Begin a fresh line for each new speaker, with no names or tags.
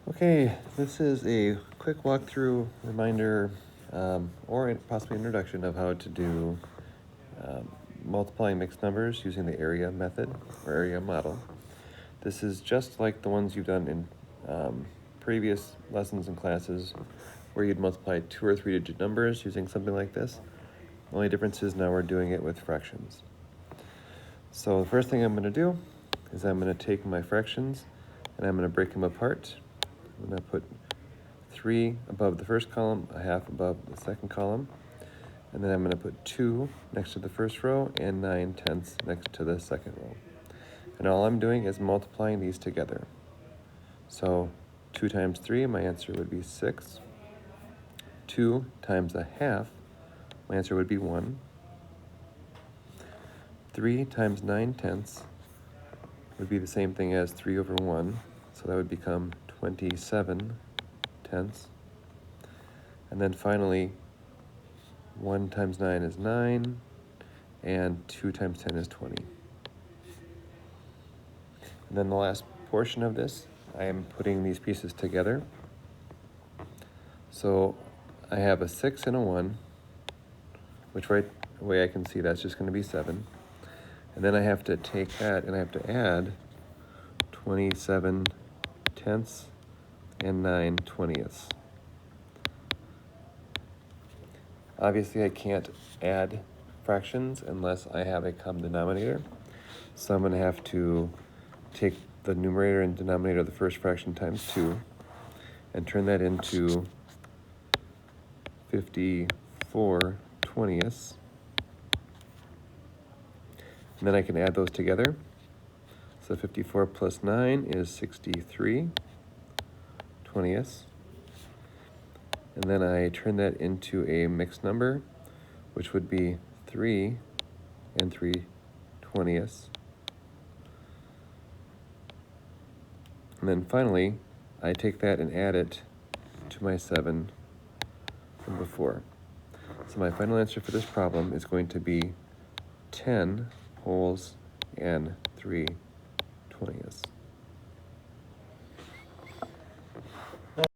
Okay, this is a quick walkthrough reminder or possibly introduction of how to do multiplying mixed numbers using the area method or area model. This is just like the ones you've done in previous lessons and classes where you'd multiply 2 or 3 digit numbers using something like this. The only difference is now we're doing it with fractions. So the first thing I'm going to do is I'm going to take my fractions and I'm going to break them apart. I'm going to put 3 above the first column, a half above the second column, and then I'm going to put 2 next to the first row and 9/10 next to the second row. And all I'm doing is multiplying these together. So 2 times 3, my answer would be 6. 2 times a half, my answer would be 1. 3 times 9/10 would be the same thing as 3 over 1, so that would become 27/10. And then finally, 1 times 9 is 9, and 2 times 10 is 20. And then the last portion of this, I am putting these pieces together. So I have a 6 and a 1, which right away I can see that's just going to be 7. And then I have to take that and I have to add 27/10 and 9/20. Obviously I can't add fractions unless I have a common denominator. So I'm going to have to take the numerator and denominator of the first fraction times 2 and turn that into 54/20. And then I can add those together. So 54 plus 9 is 63/20. And then I turn that into a mixed number, which would be 3 and 3/20. And then finally, I take that and add it to my 7 from before. So my final answer for this problem is going to be 10 wholes and 3/20.